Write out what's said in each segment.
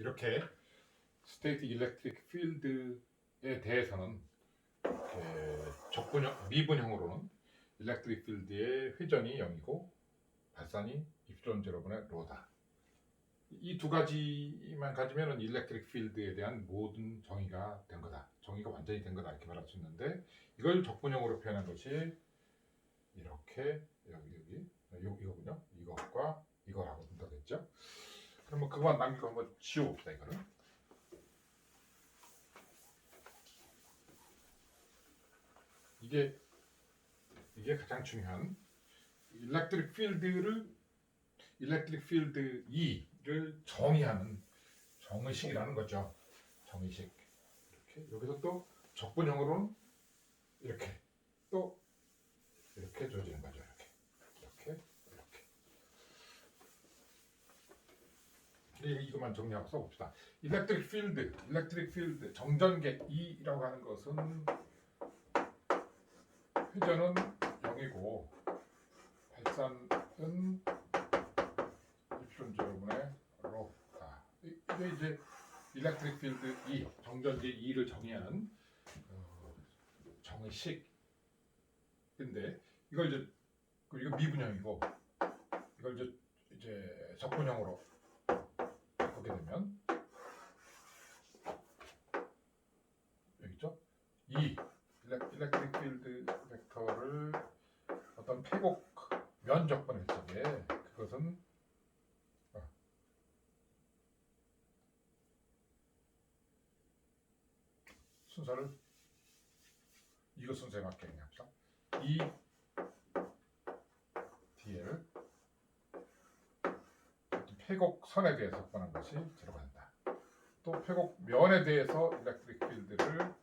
이렇게 스테이트 일렉트릭 필드에 대해서는 적분형, 미분형으로는 일렉트릭 필드의 회전이 0이고 발산이 입시론 제로분의 로다. 이 두 가지만 가지면은 일렉트릭 필드에 대한 모든 정의가 된 거다. 정의가 완전히 된 거다 이렇게 말할 수 있는데 이걸 적분형으로 표현한 것이 이렇게 이거군요. 이것과 이거라고 된다겠죠. 그러면 그거만 남기고 한번 지워봅시다. 이거를. 이게 가장 중요한 일렉트릭 필드 E를 정의하는 정의식이라는 거죠. 정의식. 이렇게 여기서 또 적분형으로는 이렇게 또 이렇게 주어지는 거죠. 이렇게. 이것만 정리하고 써봅시다. 일렉트릭 필드 정전계 E라고 하는 것은 회전은 0이고 발산은 입시론 제로분의 로다. 이게 이제 일렉트릭 필드 E, 정전계 E를 정의하는 정의식인데 이걸 이거 미분형이고 이걸 이제 적분형으로 바꾸게 되면 여기 있죠? E 일렉트릭 필드 벡터를 어떤 폐곡 면적분일 적에 그것은 순서를 이거 순서에 맞게 합시다. E dl 폐곡선에 대해서 접근한 것이 제로가 된다. 또 폐곡면에 대해서 일렉트릭 필드를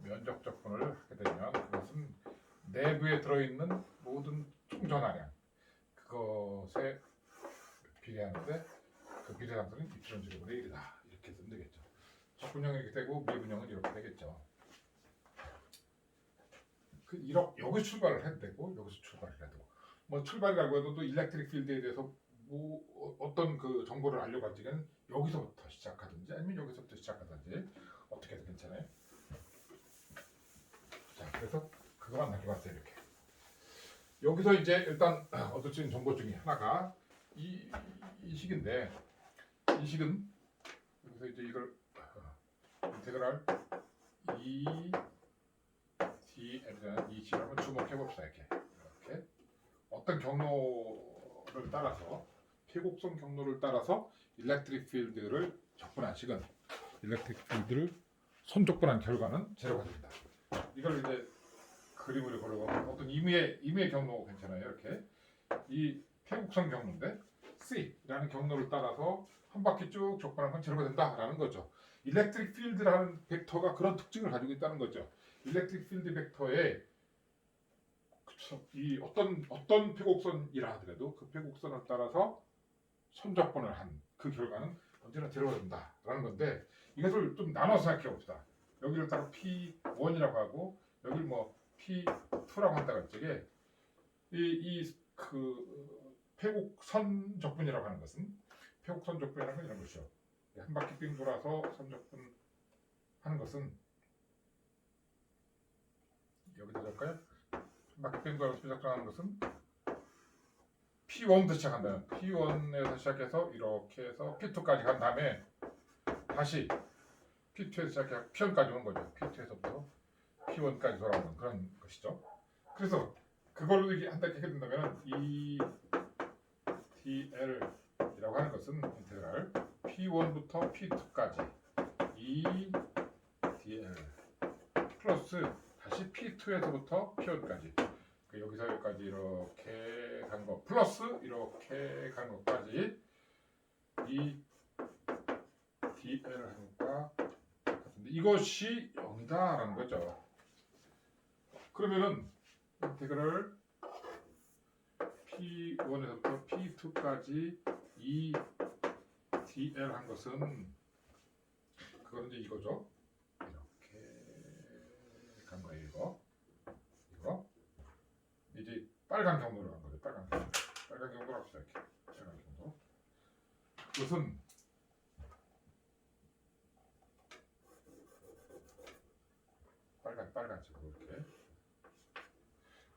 면적 접근을 하게 되면 그것은 내부에 들어있는 모든 총전하량 그것에 비례하는데 그 비례함수는 입시론 제로분의 1이다. 이렇게 쓰면 되겠죠. 적분형은 이렇게 되고 미분형은 이렇게 되겠죠. 여기서 출발을 해도 되고 여기서 출발을 해도 되고 뭐 출발이라고 해도 또 일렉트릭 필드에 대해서 뭐 어떤 그 정보를 알려고 할 적에는 여기서부터 시작하든지 아니면 여기서부터 시작하든지 어떻게든 괜찮아요. 자, 그래서 그거만 남겨봤어요. 이렇게 여기서 이제 일단 얻을 수 있는 정보 중에 하나가 이 식인데 이 식은 여기서 이제 이걸 인테그랄 E dl이라는 이 식을 한번 주목해 봅시다. 이렇게 어떤 경로를 따라서 폐곡선 경로를 따라서 일렉트릭 필드를 적분한 식은 일렉트릭 필드를 선적분한 결과는 제로가 됩니다. 이걸 이제 그림으로 걸어가 어떤 임의의 경로 괜찮아요. 이렇게 이 폐곡선 경로인데 C라는 경로를 따라서 한 바퀴 쭉 적분한 건 제로가 된다라는 거죠. 일렉트릭 필드라는 벡터가 그런 특징을 가지고 있다는 거죠. 일렉트릭 필드 벡터에 이 어떤 폐곡선이라 하더라도 그 폐곡선을 따라서 선적분을 한 그 결과는 언제나 제로가 된다라는 건데 이것을 좀 나눠서 생각해 봅시다. 여기를 따로 P1이라고 하고 여기를 뭐 P2라고 한다고 할 적에 그 폐곡선 적분이라고 하는 것은 폐곡선 적분이라는 건 이런 것이죠. 한 바퀴 빙 돌아서 선적분 하는 것은 여기다 적을까요? 한 바퀴 빙 돌아서 선적분하는 것은 P1부터 시작한다면 P1에서 시작해서 이렇게 해서 P2까지 간 다음에 다시 P2에서 시작해서 P1까지 오는 거죠. P2에서부터 P1까지 돌아오는 그런 것이죠. 그래서 그걸로 이게 한 단계 해야 된다면 이 dl이라고 하는 것은 인테그랄 P1부터 P2까지 이 dl 플러스 다시 P2에서부터 P1까지 여기서 여기까지 이렇게 간 거 플러스 이렇게 간 것까지 이 dl 하는 것과 같은데 이것이 0이다라는 거죠. 그러면은 인테그랄 P1에서부터 P2까지 이 dl 한 것은 그거는 이제 이거죠. 이렇게 간 거예요. 이거 이제 빨간 경로로 간 거죠. 빨간 경로로 합시다. 이렇게 빨간 경로. 그것은 빨간색으로 이렇게.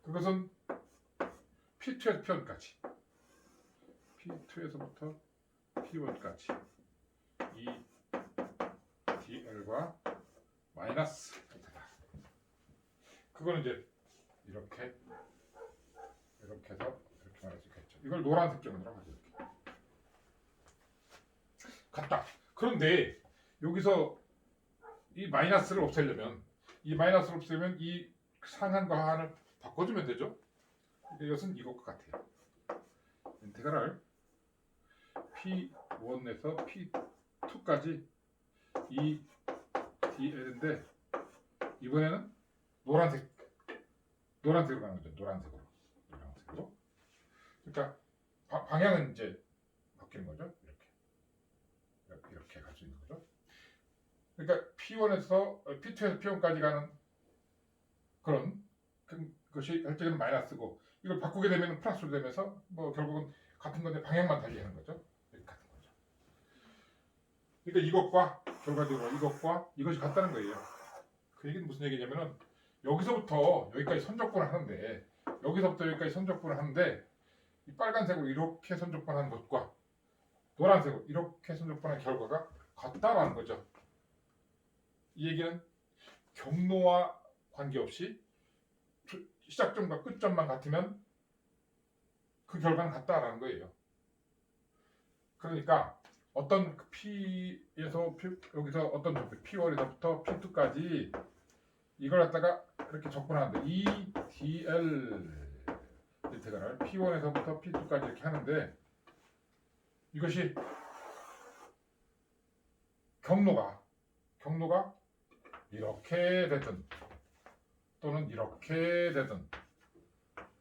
그것은 P2에서 P1까지, P2에서부터 P1까지 이 DL과 마이너스 상태다. 그거는 이제 이렇게 해서 이렇게 말할 수 있겠죠. 이걸 노란색 경로라고 하죠. 이렇게. 같다. 그런데 여기서 이 마이너스를 없애려면 이 상한과 하한을 바꿔주면 되죠. 이것은 이것과 같아요. 인테그랄 P1에서 P2까지 이 DL인데 이번에는 노란색으로 가는 거죠. 노란색으로. 그러니까 방향은 이제 바뀌는 거죠. 이렇게 갈 수 있는 거죠. 그러니까 P1에서 P2에서 P1까지 가는 그런 그것이 혈제는 마이너스고 이걸 바꾸게 되면 플러스로 되면서 뭐 결국은 같은 건데 방향만 달리하는 거죠. 이렇게 같은 거죠. 그러니까 이것과 결과적으로 이것과 이것이 같다는 거예요. 그 얘기는 무슨 얘기냐면은 여기서부터 여기까지 선적분을 하는데 이 빨간색으로 이렇게 선적분하는 것과 노란색으로 이렇게 선적분한 결과가 같다라는 거죠. 이 얘기는 경로와 관계없이 시작점과 끝점만 같으면 그 결과는 같다라는 거예요. 그러니까 어떤 P에서 여기서 어떤 P1에서부터 P2까지 이걸 갖다가 이렇게 접근하는데 이 DL 인테그랄 P1에서부터 P2까지 이렇게 하는데 이것이 경로가 이렇게 되든 또는 이렇게 되든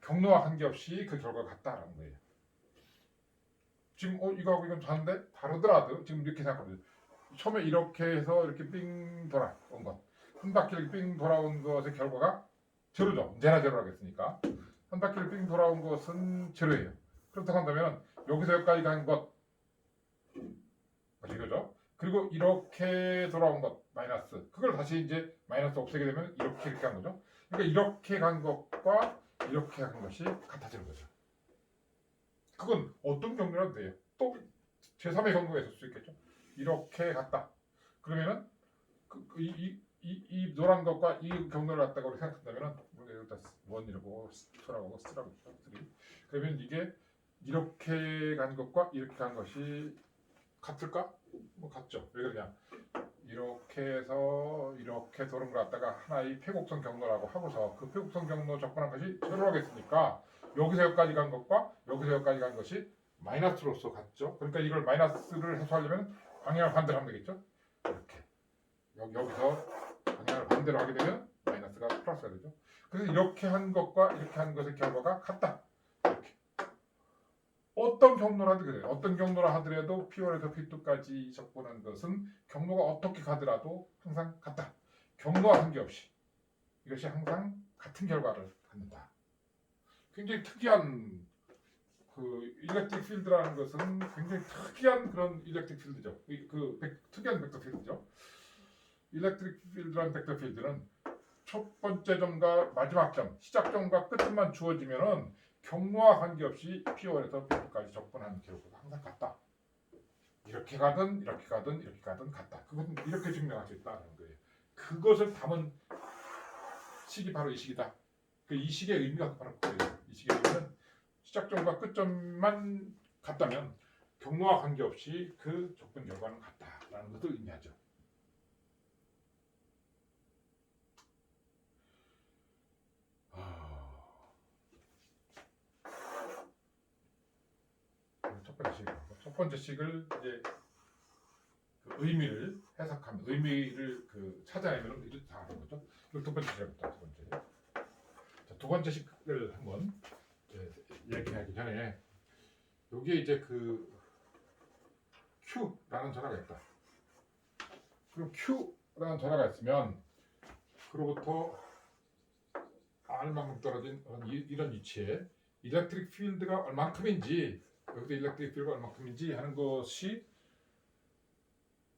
경로와 관계없이 그 결과가 같다라는 거예요. 지금 이거하고 이건 다르더라도 지금 이렇게 생각하면 처음에 이렇게 해서 이렇게 삥 돌아온 것, 한 바퀴를 삥 돌아온 것의 결과가 제로죠. 언제나 제로라겠으니까 한 바퀴를 삥 돌아온 것은 제로예요. 그렇다고 한다면 여기서 여기까지 간 것 이거죠. 그리고 이렇게 돌아온 것 마이너스, 그걸 다시 이제 마이너스 없애게 되면 이렇게 간 거죠. 그러니까 이렇게 간 것과 이렇게 간 것이 같아지는 거죠. 그건 어떤 경로라도 돼요. 또 제3의 경로가 있을 수 있겠죠. 이렇게 갔다. 그러면은 이 노란 것과 이 경로를 갖다가 우리 생각한다면은 여기다 1이라고 2라고 3라고 3. 그러면 이게 이렇게 간 것과 이렇게 간 것이 같을까? 뭐 같죠. 왜 그러냐? 이렇게 해서 이렇게 도는 걸 갖다가 하나의 폐곡선 경로라고 하고서 그 폐곡선 경로 접근한 것이 제로라겠으니까 여기서 여기까지 간 것과 여기서 여기까지 간 것이 마이너스로서 같죠. 그러니까 이걸 마이너스를 해소하려면 방향을 반대로 하면 되겠죠. 이렇게 여기서 방향을 반대로 하게 되면 마이너스가 플러스가 되죠. 그래서 이렇게 한 것과 이렇게 한 것의 결과가 같다. 이렇게. 어떤 경로라도 그래요. 어떤 경로라 하더라도 P1에서 P2까지 접근한 것은 경로가 어떻게 가더라도 항상 같다. 경로와 관계없이 이것이 항상 같은 결과를 갖는다. 굉장히 특이한 그 일렉트릭 필드라는 것은 굉장히 특이한 그런 일렉트릭 필드죠. 특이한 벡터 필드죠. 일렉트릭 필드라는 벡터 필드는 첫 번째 점과 마지막 점, 시작점과 끝점만 주어지면은 경로와 관계없이 P1에서 P2까지 접근하는 결과가 항상 같다. 이렇게 가든 이렇게 가든 이렇게 가든 같다. 그것은 이렇게 증명할 수 있다는 거예요. 그것을 담은 식이 바로 이 식이다. 이 식의 의미가 바로 그거예요. 이 식의 의미는 시작점과 끝점만 같다면 경로와 관계없이 그 접근 결과는 같다라는 것을 의미하죠. 첫 번째 식을 이제 그 의미를 해석하면 의미를 찾아내면 이렇게 다 하는 거죠. 그리고 두 번째 식부터 두 번째. 자, 두 번째 식을 한번 얘기하기 전에 여기에 이제 그 Q라는 전화가 있다. 그럼 Q라는 전화가 있으면 그로부터 R만큼 떨어진 이런 위치에 일렉트릭 필드가 얼만큼인지 여기서 일렉트릭 필드가 얼만큼인지 하는 것이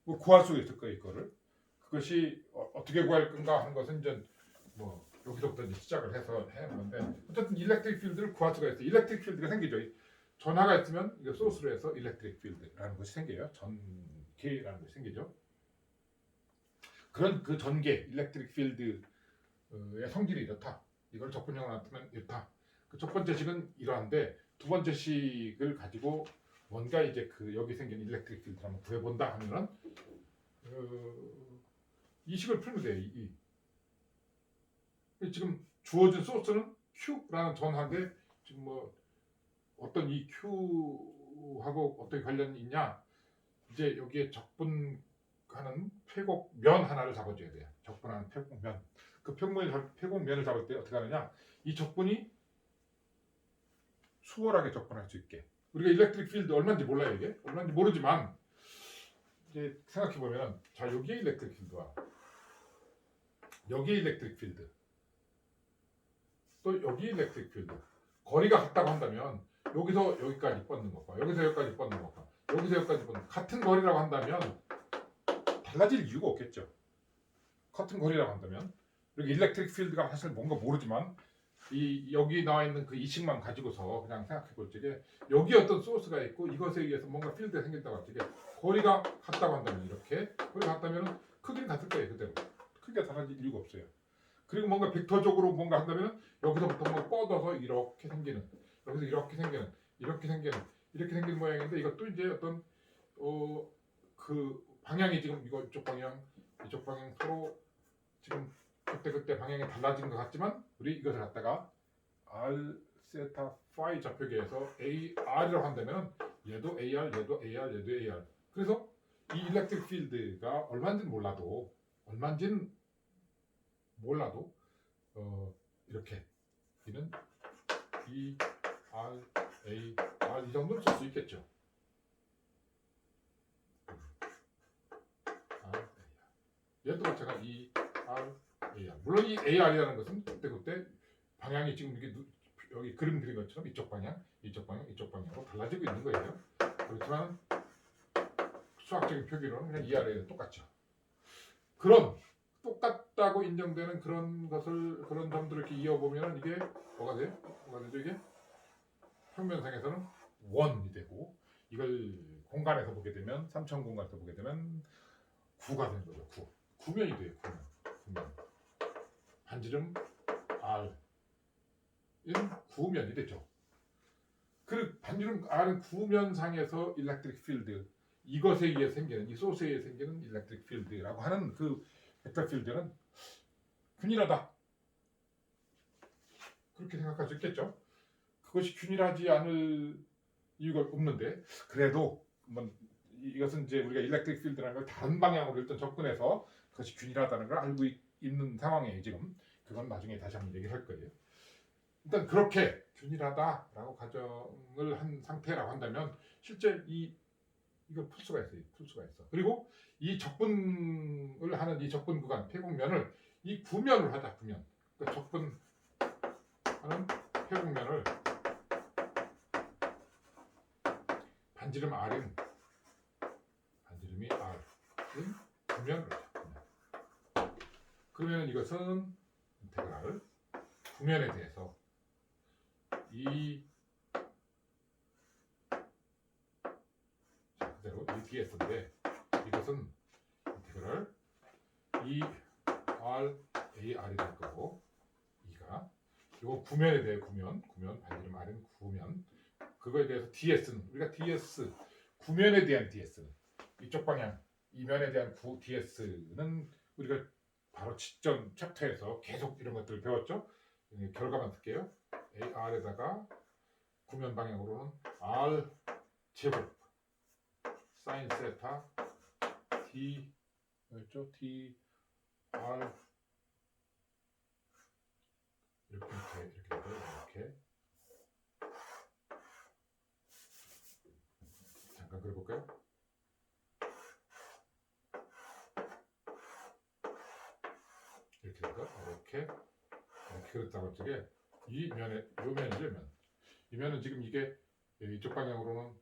뭐 구할 수 있을 거예요. 그것이 어떻게 구할 건가 하는 것은 이제 뭐 여기서부터 이제 시작을 해서 해보는데 어쨌든 일렉트릭 필드를 구할 수가 있어요. 일렉트릭 필드가 생기죠. 전하가 있으면 이거 소스로 해서 일렉트릭 필드라는 것이 생겨요. 전개라는 것이 생기죠. 그런 그 전개 일렉트릭 필드의 성질이 이렇다. 이걸 적분형으로 나타내면 이렇다. 그 첫 번째 식은 이러한데 두 번째 식을 가지고 뭔가 이제 그 여기 생긴 일렉트릭 필드를 한번 구해본다 하면은 이 식을 풀면 돼요. 지금 주어진 소스는 Q라는 전하인데 지금 뭐 어떤 이 Q하고 어떤 관련이 있냐? 이제 여기에 적분하는 폐곡면 하나를 잡아줘야 돼요. 적분하는 폐곡면. 그 폐곡면을 잡을 때 어떻게 하느냐? 이 적분이 수월하게 접근할 수 있게. 우리가 일렉트릭 필드 얼마인지 몰라요. 이게 얼마인지 모르지만 이제 생각해 보면 자 여기에 일렉트릭 필드와 여기에 일렉트릭 필드 또 여기 일렉트릭 필드 거리가 같다고 한다면 여기서 여기까지 뻗는 것과 여기서 여기까지 뻗는 것과 여기서 여기까지 뻗는 같은 거리라고 한다면 달라질 이유가 없겠죠. 같은 거리라고 한다면 여기 일렉트릭 필드가 사실 뭔가 모르지만 여기 나와 있는 그 이식만 가지고서 그냥 생각해 볼 적에 여기 어떤 소스가 있고 이것에 의해서 뭔가 필드가 생긴다고 할 적에 거리가 같다고 한다면 이렇게 거리가 같다면 크기는 같을 거예요. 그대로 크기가 달라질 이유가 없어요. 그리고 뭔가 벡터적으로 뭔가 한다면 여기서부터 뭐 뻗어서 이렇게 생기는 여기서 이렇게 생기는 이렇게 생기는 모양인데 이것도 이제 어떤 그 방향이 지금 이쪽 방향 서로 지금 그때 방향이 달라진 것 같지만 우리 이것을 갖다가 R 세타 파이 좌표계에서 AR이라고 한다면 얘도 AR 얘도 AR 그래서 이 일렉트릭 필드가 얼마인지는 몰라도 이렇게 이는 ER AR 이 정도는 쓸 수 있겠죠. 얘도 마찬가지 ER AR. 물론 이 AR이라는 것은 그때 방향이 지금 이게 여기 그림 그린 것처럼 이쪽 방향으로 달라지고 있는 거예요. 그렇지만 수학적인 표기로는 그냥 ER에 똑같죠. 그런 똑같다고 인정되는 그런 점들을 이렇게 이어보면 이게 뭐가 돼요? 뭐가 되죠 이게? 평면상에서는 원이 되고 이걸 공간에서 보게 되면 3차원 공간에서 보게 되면 구가 되는 거죠. 구면이 돼요. 구면. 반지름 R 이는 구면이 되죠. 그 반지름 R은 구면상에서 일렉트릭 필드 이것에 의해 생기는 이 소스에 의해 생기는 일렉트릭 필드라고 하는 그 벡터 필드는 균일하다. 그렇게 생각할 수 있겠죠. 그것이 균일하지 않을 이유가 없는데 그래도 이것은 이제 우리가 일렉트릭 필드라는 걸 다른 방향으로 일단 접근해서 그것이 균일하다는 걸 알고 있는 상황에 지금 그건 나중에 다시 한번 얘기를 할 거예요. 일단 그렇게 균일하다라고 가정을 한 상태라고 한다면 실제 이걸 풀 수가 있어. 그리고 이 적분을 하는 이 적분 구간 폐곡면을 이 구면을 하자. 구면. 그러니까 적분하는 폐곡면을 반지름 R인 반지름이 R인 구면을 하자. 그러면 이것은 인테그랄 구면에 대해서 그대로 이 ds인데 이것은 인테그랄 ERAR이 될 거고 이가 이거 구면에 대해 구면 반지름 R인 구면 그거에 대해서 ds는 우리가 ds 구면에 대한 ds는 이쪽 방향 이면에 대한 ds는 우리가 바로 직전 챕터에서 계속 이런 것들을 배웠죠. 결과만 쓸게요. AR에다가 구면 방향으로는 R 제곱 사인 세타 T 뭐였죠? T R 이렇게 잠깐 그려볼까요? 이렇게 될까? 이렇게 그렸다고 쪽에 이 면에 이 면은 지금 이게 이쪽 방향으로는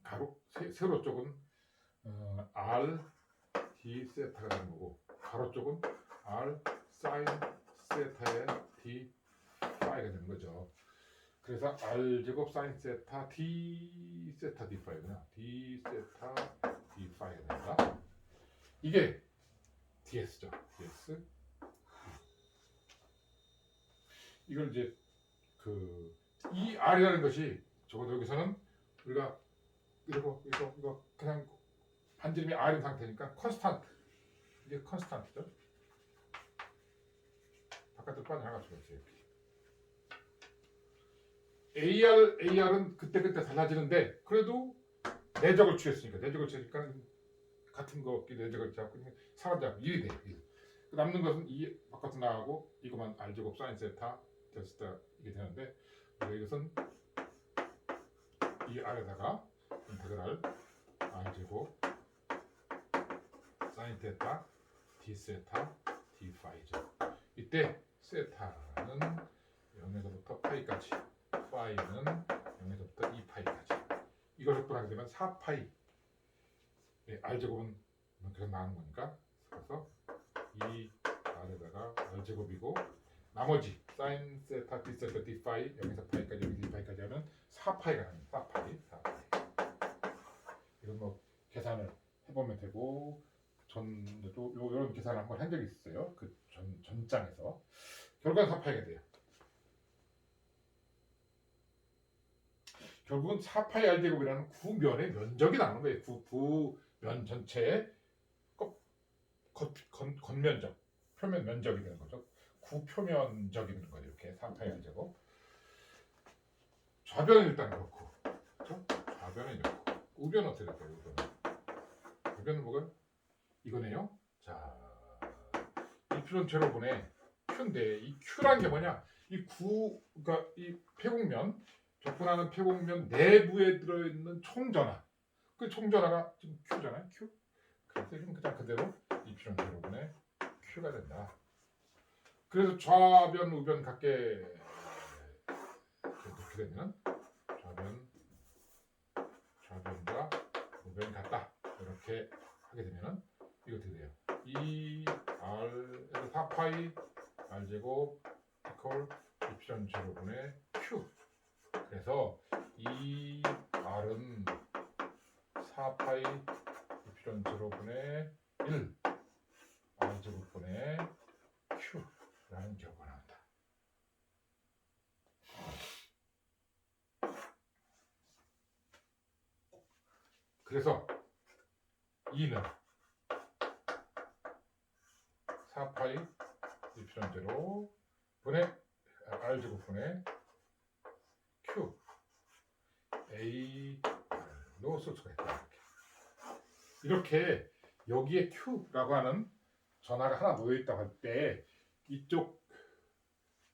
가로 세로 쪽은 R D 세타가 되는 거고 가로 쪽은 R 사인 세타의 D 파이가 되는 거죠. 그래서 R 제곱 사인 세타 D 세타 D 파이구나. D 세타 D 파이가 된다. 이게 DS죠. DS. 이걸 이제 이 R이라는 것이 적어도 여기서는 우리가 이거 그냥 반지름이 R인 상태니까 컨스탄트. 이게 컨스탄트죠. 바깥으로 빠져나갈 수가 있어요. AR은 그때그때 달라지는데 그래도 내적을 취했으니까 같은 거 내적을 취하고 사라져고 1이 돼요. 1. 남는 것은 이 바깥으로 나가고 이것만 R제곱 사인 세타 데스타 이게 되는데 이것은 이 R에다가 인테그랄 R제곱 사인 세타 D 세타 D 파이죠. 이때 세타는 0에서부터 파이까지, 파이는 0에서부터 2파이까지. 이걸 적분하게 되면 4파이. R제곱은 계속 나가는 거니까. 그래서 이 R에다가 R제곱이고 나머지 사인 세타, D 세타, D 파이 0에서 파이까지, 0에서 2파이까지 하면 4파이가 납니다. 4파이. 이건 뭐 계산을 해보면 되고 전에도 이런 계산을 한번 한 적이 있어요. 그 전장에서 결과는 4파이가 돼요. 결국은 4파이 R제곱이라는 구면의 면적이 나오는 거예요. 구면 전체의 겉면적, 표면 면적이 되는 거죠. 구표면적이 되는 거죠. 이렇게 4파이 R제곱. 좌변은 일단 그렇고, 그렇죠? 좌변은 이렇고, 우변은 어떻게 될까요? 우변은 뭐가? 이거네요. 자, 이표전체로분의 Q인데 이 Q라는 게 뭐냐? 그러니까 이 폐곡면, 접근하는 폐곡면 내부에 들어있는 총전하. 그 총전하가 지금 Q잖아요. Q. 그래서 지금 그냥 그대로 이표전체로분의 Q가 된다. 그래서 좌변, 우변 각게 이렇게 되면 좌변과 우변이 같다. 이렇게 하게 되면은 이거 어떻게 돼요? 2R에서 4파이 R제곱 이퀄 이표전체로분의 Q. 그래서 2R은 4파이 이표전체로분의 1 R제곱분의 Q라는 결과가 나온다. 그래서 2는 4파이 이표전체로 분의 R제곱분의 Q A로 쓸 수가 있다. 이렇게 여기에 Q라고 하는 전하가 하나 놓여 있다고 할 때 이쪽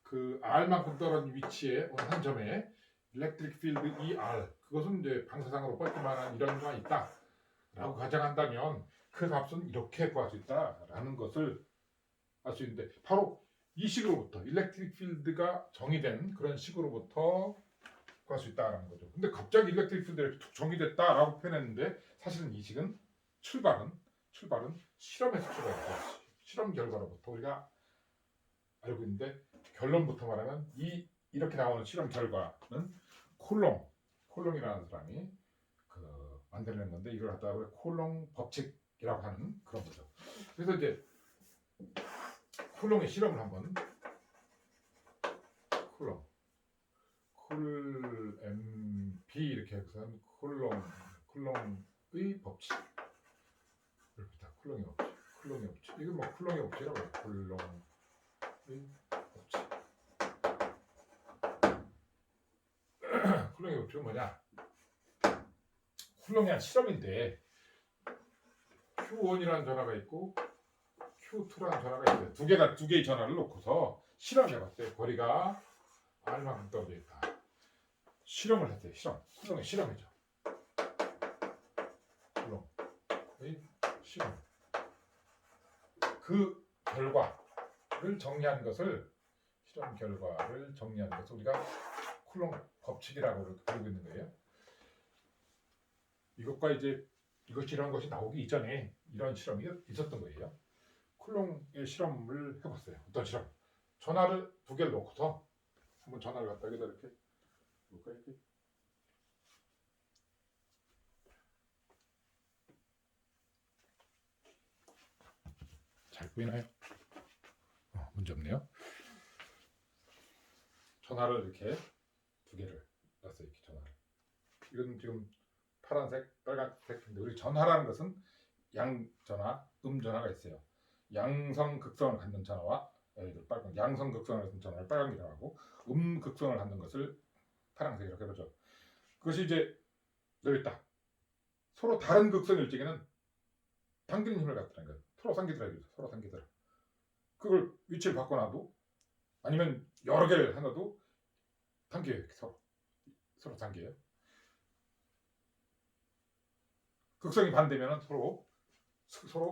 그 R만큼 떨어진 위치에 어느 한 점에 일렉트릭 필드 ER 그것은 이제 방사상으로 뻗기만한 이런 거가 있다라고 가정한다면 그 값은 이렇게 구할 수 있다라는 것을 알 수 있는데 바로 이 식으로부터 일렉트릭 필드가 정의된 그런 식으로부터 구할 수 있다라는 거죠. 근데 갑자기 일렉트릭 필드가 정의됐다라고 표현했는데 사실은 이 식은 출발은 실험에서 출발했죠. 실험 결과로부터 우리가 알고 있는데 결론부터 말하면 이렇게 나오는 실험 결과는 콜롱이라는 사람이 만들어낸 건데 이걸 갖다가 콜롱 법칙이라고 하는 그런 거죠. 그래서 이제 콜롱의 실험을 한번 콜MB 이렇게 해서 콜롱의 법칙 이렇게 다 콜롱의 법칙 이건 뭐 콜롱의 법칙이라고 해요. 콜롱의 법칙 콜롱의 법칙은 뭐냐? 콜롱이 한 실험인데 Q1이라는 전화가 있고 Q2라는 전화가 있어요. 두 개의 전화를 놓고서 실험해봤어요. 거리가 R만큼 떨어져 있다. 실험을 했어요. 콜롱의 실험이죠. 콜롱의 실험. 그 결과를 정리한 것을 실험 결과를 정리한 것을 우리가 콜롱 법칙이라고 부르고 있는 거예요. 이것과 이제 이것이라는 것이 나오기 이전에 이런 실험이 있었던 거예요. 쿨롱의 실험을 해봤어요. 어떤 실험? 전화를 두 개를 놓고서 한번 전화를 갖다 여기다 이렇게 놓을까 이렇게. 잘 보이나요? 문제 없네요. 전화를 이렇게 두 개를 놨어요. 이렇게 전화를. 이건 지금 파란색, 빨간색인데 우리 전화라는 것은 양전화, 음전화가 있어요. 양성 극성을 갖는 전화와 빨간 양성 극성을 갖는 전화를 빨간색이라고 하고 음극성을 갖는 것을 파란색이라고 해보죠. 그것이 이제 여기 있다. 서로 다른 극성일 적에는 당기는 힘을 갖다는 거예요. 서로 당기더라. 서로 당기더라. 그걸 위치를 바꿔놔도 아니면 여러 개를 하나도 당겨요. 이렇게 서로 당겨요. 극성이 반대면 서로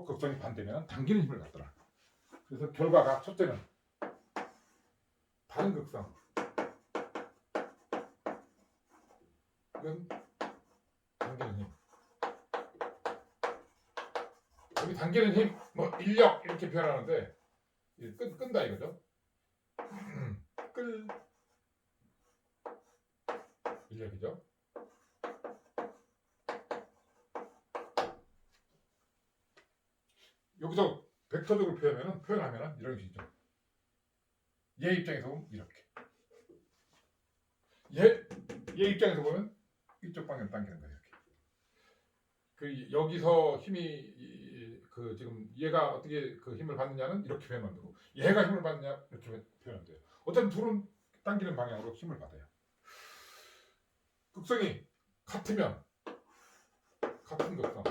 극성이 반대면 당기는 힘을 갖더라. 그래서 결과가 첫째는 다른 극성. 이건 당기는 힘. 여기 당기는 힘, 뭐 인력 이렇게 표현하는데 끈다 이거죠. 끌 인력이죠. 여기서 벡터적으로 표현하면 이런 식이죠. 얘 입장에서 보면 이렇게. 얘 입장에서 보면 이쪽 방향 당기는 거예요. 이렇게. 그 여기서 힘이 그 지금 얘가 어떻게 그 힘을 받느냐는 이렇게 표현하면 되고 얘가 힘을 받느냐 이렇게 표현하면 돼요. 어쨌든 둘은 당기는 방향으로 힘을 받아요. 극성이 같으면 같은 극성.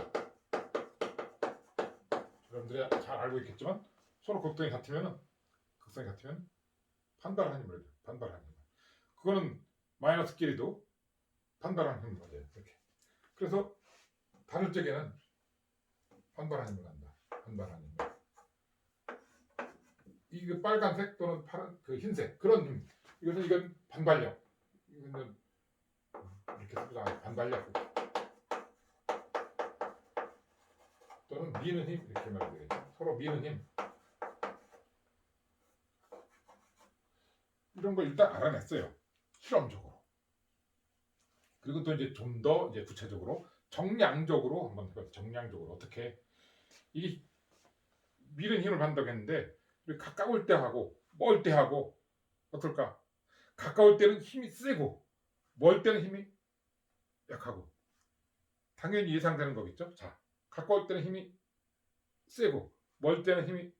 여러분들이 잘 알고 있겠지만 서로 극성이 같으면 반발하는 힘을 해요. 반발하는 힘. 그거는 마이너스 끼리도 반발하는 힘을 받아요. 이렇게. 그래서 다를 적에는 반발하는 힘을 한다. 반발하는 힘. 이게 빨간색 또는 파란 그 흰색 그런 힘. 이건 반발력. 이거는 이렇게 쓰자. 반발력. 또는 미는 힘 이렇게 말해야 되겠죠. 서로 미는 힘. 이런 걸 일단 알아냈어요. 실험적으로. 그리고 또 이제 좀 더 이제 구체적으로 정량적으로 한번 해봐요. 정량적으로 어떻게 이 미는 힘을 받는다고 했는데 가까울 때 하고 멀 때 하고 어떨까? 가까울 때는 힘이 세고 멀 때는 힘이 약하고 당연히 예상되는 거겠죠. 자, 가까울 때는 힘이 세고 멀 때는 힘이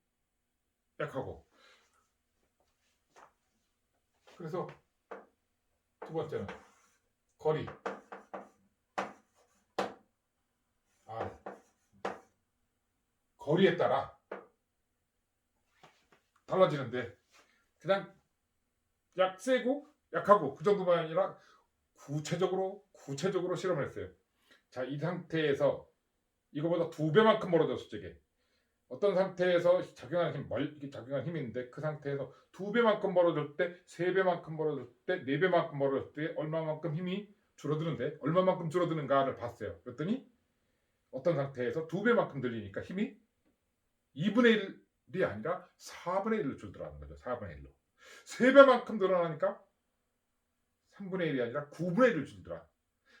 약하고 그래서 두 번째는 거리 거리에 따라 달라지는데 그냥 약 세고 약하고 그 정도만 아니라 구체적으로 실험을 했어요. 자, 이 상태에서 이거보다 2배만큼 멀어졌을 적에 어떤 상태에서 작용하는 힘이 있는데 그 상태에서 2배만큼 멀어질 때, 3배만큼 멀어질 때, 4배만큼 멀어질 때 얼마만큼 힘이 줄어드는데 얼마만큼 줄어드는가를 봤어요. 그랬더니 어떤 상태에서 2배만큼 들리니까 힘이 2분의 1이 아니라 4분의 1로 줄더라는 거죠. 4분의 1로. 3배만큼 늘어나니까 3분의 1이 아니라 9분의 1을 줄더라.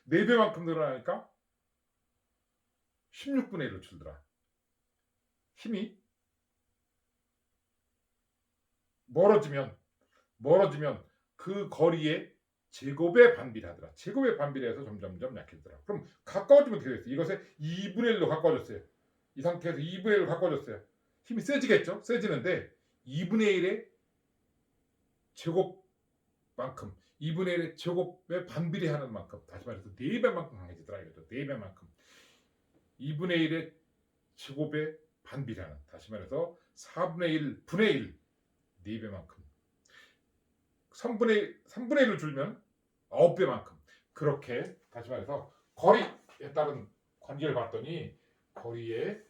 4배만큼 늘어나니까 16분의 1로 줄더라. 힘이 멀어지면 그 거리의 제곱에 반비례하더라. 제곱에 반비례해서 점점점 약해지더라. 그럼 가까워지면 어떻게 됐어요? 이것에 2분의 1로 가까워졌어요. 이 상태에서 2분의 1로 가까워졌어요. 힘이 세지겠죠? 세지는데 2분의 1의 제곱만큼 2분의 1의 제곱에 반비례하는 만큼 다시 말해서 4배만큼 강해지더라 이거죠. 4배만큼 2분의 1의 제곱에 반비례하는 다시 말해서 4분의 1 분의 1 4배만큼 3분의 1을 줄면 9배만큼 그렇게 다시 말해서 거리에 따른 관계를 봤더니 거리의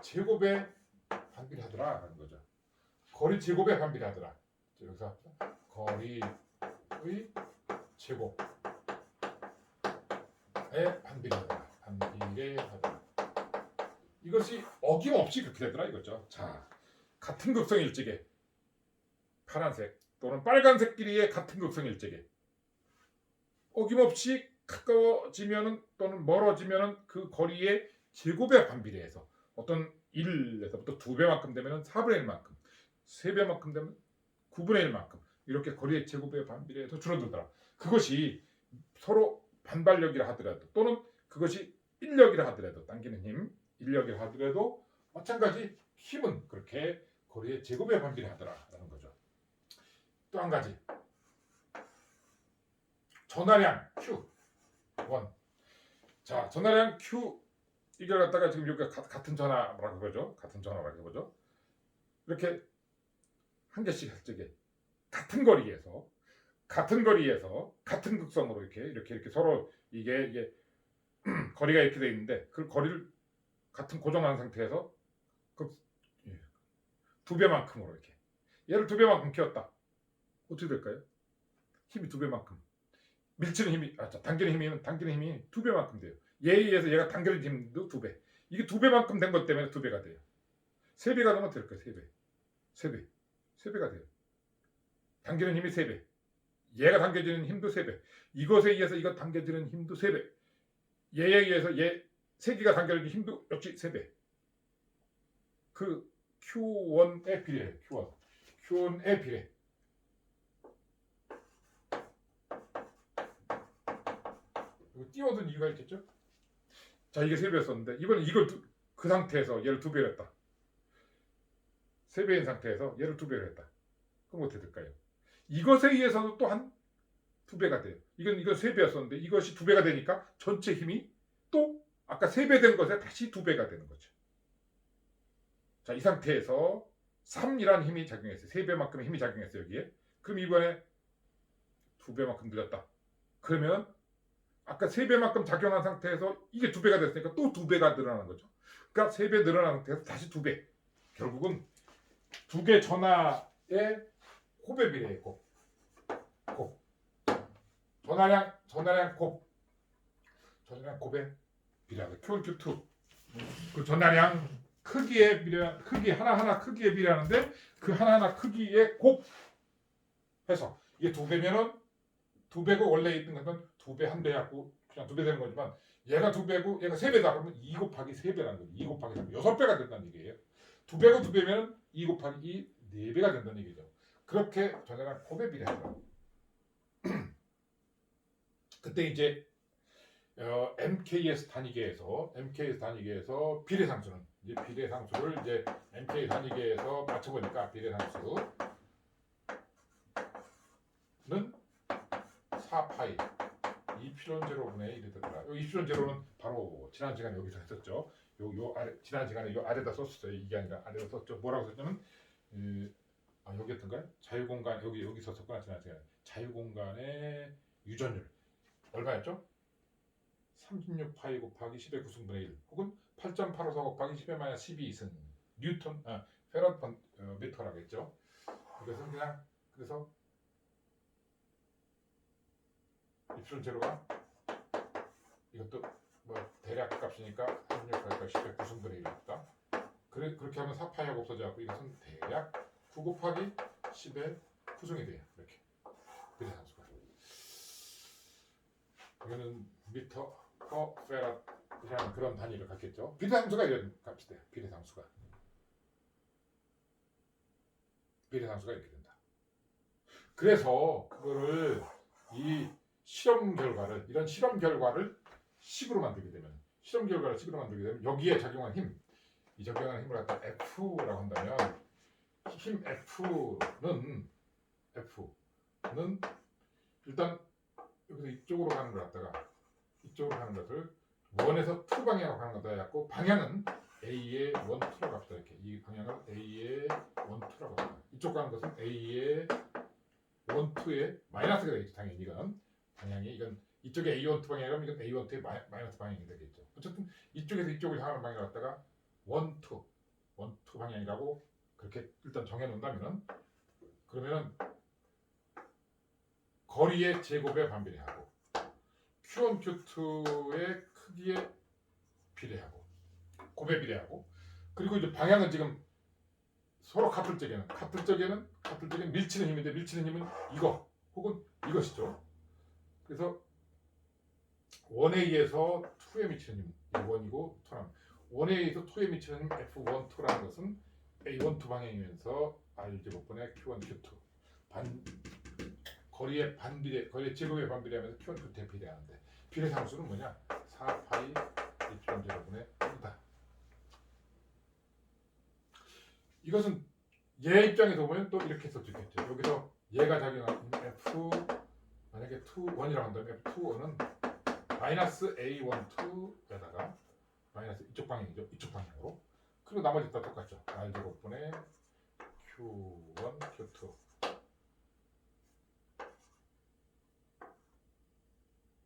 제곱에 반비례하더라라는 거죠. 거리 제곱에 반비례하더라. 여기서 거리의 제곱에 반비례하더라. 이것이 어김없이 그렇게 되더라 이거죠. 자, 같은 극성 일직에 파란색 또는 빨간색 길이의 같은 극성 일직에 어김없이 가까워지면은 또는 멀어지면은 그 거리의 제곱에 반비례해서 어떤 1에서부터 2배만큼 되면은 4분의 1만큼, 3배만큼 되면 9분의 1만큼 이렇게 거리의 제곱에 반비례해서 줄어들더라. 그것이 서로 반발력이라 하더라도 또는 그것이 인력이라 하더라도 당기는 힘, 인력이라 하더라도 마찬가지 힘은 그렇게 거리의 제곱에 반비례하더라라는 거죠. 또 한 가지 전하량 Q1. 자, 전하량 Q 이걸 갖다가 지금 여기가 같은 전하라고 그러죠. 같은 전하라고 그러죠. 이렇게 한 개씩 저게 같은 거리에서 같은 극성으로 이렇게 서로 이게 거리가 이렇게 돼 있는데 그 거리를 같은 고정한 상태에서 그 2배만큼으로 이렇게 얘를 2배만큼 키웠다. 어떻게 될까요? 힘이 2배만큼. 밀치는 힘이 당기는 힘이 2배만큼 돼요. 얘에 의해서 얘가 당기는 힘도 2배. 이게 2배만큼 된 것 때문에 2배가 돼요. 3배가 되면 될 거예요. 3배가 돼요. 당기는 힘이 3배. 얘가 당겨지는 힘도 3배. 이것에 의해서 이거 당겨지는 힘도 3배. 얘에 의해서 얘 3개가 당겨지는 힘도 역시 3배. 그 Q1에 비례해요. Q1에 비례. 띄워둔 이유가 있겠죠? 자, 이게 3배였었는데 이번에 이걸 그 상태에서 얘를 2배로 했다. 3배인 상태에서 얘를 2배로 했다. 그럼 어떻게 될까요? 이것에 의해서도 또한 2배가 돼요. 이건 3배였었는데 이것이 2배가 되니까 전체 힘이 또 아까 3배 된 것에 다시 2배가 되는 거죠. 자, 이 상태에서 3이라는 힘이 작용했어요. 3배만큼의 힘이 작용했어요. 여기에. 그럼 이번에 2배만큼 늘렸다. 그러면 아까 3배만큼 작용한 상태에서 이게 2배가 됐으니까 또 2배가 늘어나는 거죠. 그러니까 3배 늘어난 상태에서 다시 2배. 결국은 2개 전하의 곱에 비례해. 곱. 전하량 곱에 비례하다. Q1, Q2. 그 전하량 크기에 비례한 크기 하나하나 크기에 비례하는데 그 하나하나 크기에 곱해서 이게 2배면은 2배고 원래 있던 건 2배 한 배 갖고 그냥 2배 되는 거지만 얘가 2배고 얘가 3배다 그러면 2 곱하기 3배라는 거죠. 2 곱하기 3배. 6배가 된다는 얘기예요. 2배고 2배면 2 곱하기 2 4배가 된다는 얘기죠. 그렇게 전하량 곱에 비례하죠. 그때 이제 MKS 단위계에서 비례상수는 이제 비례상수를 이제 MK 단위계에서 맞춰보니까 비례상수는 4파이 2필론 제로분의 1이 되더라. 이 2필론 제로는 바로 지난 시간에 여기서 했었죠. 요 아래 지난 시간에 요 아래다 썼었어요. 이게 아니라 아래다 썼죠. 뭐라고 썼냐면 여기였던가요? 자유공간 여기 썼었구나. 지난 시간에 자유공간의 유전율 얼마였죠? 36파이 곱하기 10의 9승분의 1 혹은 8.854 곱하기 10의 마이너스 12승 뉴턴 페럿 미터라고 했죠. 그래서 입술 제로가 이것도 뭐 대략 값이니까 36파이가 10의 9승분의 1이었다. 그렇게 하면 4파이하고 없어져갖고 이것은 대략 9 곱하기 10의 9승이 돼요. 이렇게 비례상수가. 이거는 미터 페럿이라는 그런 단위를 갖겠죠. 비례상수가 이런 값이 돼요. 비례상수가 이렇게 된다. 그래서 그거를 이런 실험 결과를 식으로 만들게 되면 여기에 적용한 힘, 이 적용하는 힘을 갖다 F라고 한다면 힘 F는 일단 여기서 이쪽으로 가는 걸 갖다가 이쪽으로 가는 것을 1에서 2 방향으로 가는 거다 해갖고 방향은 A의 1, 2라고 합시다. 이렇게 이 방향을 A의 1, 2라고 합니다. 이쪽 가는 것은 A의 1, 2의 마이너스가 되겠죠. 당연히 이건 방향이 이쪽에 A1, 2 방향이라면 이건 A1, 2의 마이너스 방향이 되겠죠. 어쨌든 이쪽에서 이쪽을 향하는 방향을 갖다가 1, 2 방향이라고 그렇게 일단 정해놓는다면은 그러면은 거리의 제곱에 반비례하고 Q1, Q2의 크기에 비례하고 곱에 비례하고 그리고 이제 방향은 지금 서로 같을 적에는 밀치는 힘인데 밀치는 힘은 이거 혹은 이것이죠. 그래서 1에 의해서 2에 미치는 힘, 1이고 2라는 1에 의해서 2에 미치는 힘 F1, 2라는 것은 A1, 2 방향이면서 R제곱분의 Q1, Q2 거리의 반비례, 거리의 제곱에 반비례하면서 Q1, Q2에 비례하는데 비례상수는 뭐냐? 4파이 입점 제곱분의 1이다. 이것은 얘 입장에서 보면 또 이렇게 해서 좋겠죠. 여기서 얘가 작용하는 F 만약에 2, 1이라고 한다면 F2는 마이너스 A1, 2에다가 마이너스 이쪽 방향이죠. 이쪽 방향으로. 그리고 나머지 다 똑같죠. R제곱분의 Q1, Q2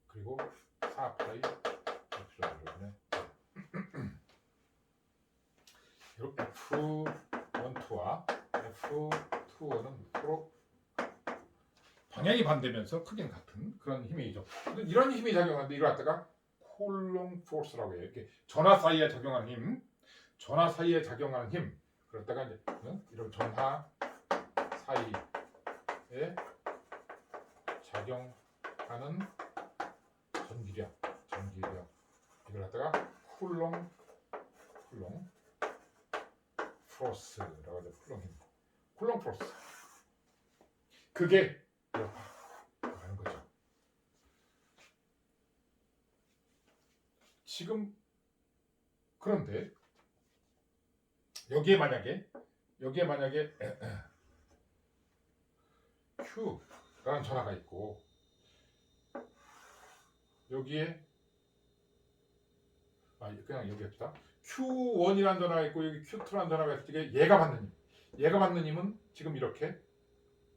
그리고 4파이 F제곱분의 이렇게 F1, 2와 F2는 서로 방향이 반대면서 크기는 같은 그런 힘이죠. 이런 힘이 작용하는데 이걸 갖다가 콜롱 포스라고 해요. 이렇게 전하 사이에 작용하는 힘, 전하 사이에 작용하는 힘. 그러다가 이제 이런 전하 사이에 작용하는 전기력 이걸 갖다가 쿨롱 포스라고 하죠. 쿨롱 포스. 그게 하는 거죠. 지금 그런데 여기에 만약에 Q라는 전하가 있고 여기에 그냥 여기 합시다. Q1이라는 전하가 있고 여기 Q2라는 전하가 있을 때 얘가 받는 힘은 지금 이렇게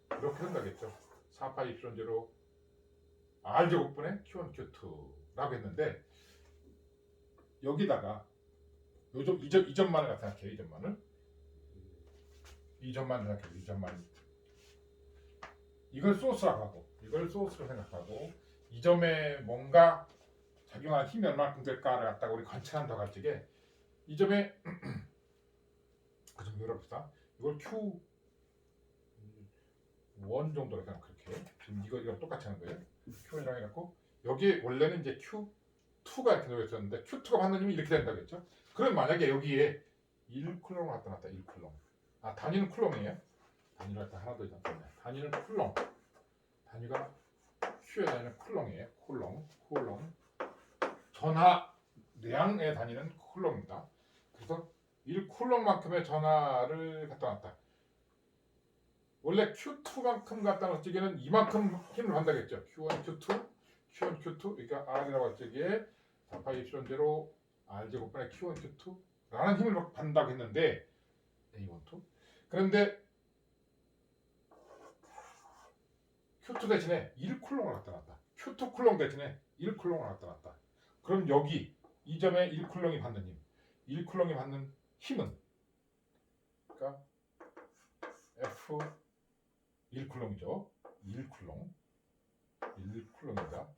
된다겠죠. 4파이 입션 제로 R제곱분의 Q1, Q2라고 했는데 여기다가 이 점만을 나타낼게요. 이 점만을 생각해요. 이 점만 이걸 소스라고 생각하고 이 점에 뭔가 작용하는 힘이 얼마큼 될까를 갖다가 우리 관찰한다고 할 적에 이 점에 그 점 열어봅시다. 이걸 Q1 정도로 그냥 그렇게 지금 이거 똑같이 하는 거예요. Q1이랑 해갖고 여기 원래는 이제 Q2가 이렇게 놓여있었는데 Q2가 받는 힘이 이렇게 된다겠죠. 그럼 만약에 여기에 1쿨롱을 갖다 놨다. 1쿨롱. 단위는 쿨롱이에요. 단위를 갖다 하나 더 있었네. 단위는 쿨롱. 단위가 Q의 단위는 쿨롱이에요. 쿨롱. 전하량의 단위는 쿨롱입니다. 그래서 1쿨롱만큼의 전하를 갖다 놨다. 원래 Q2만큼 갖다 놓을 적에는 이만큼 힘을 받다겠죠. Q1, Q2 그러니까 R이라고 할 적에 4파이 입시론 제로 R제곱분의 Q1, Q2라는 힘을 받는다고 했는데 A1, 2 그런데 Q2 대신에 1쿨롱을 갖다 놨다. Q2 쿨롱 대신에 1쿨롱을 갖다 놨다. 그럼 여기 이 점에 1쿨롱이 받는 힘 1쿨롱이 받는 힘은 그러니까 F 1쿨롱이죠. 1쿨롱입니다.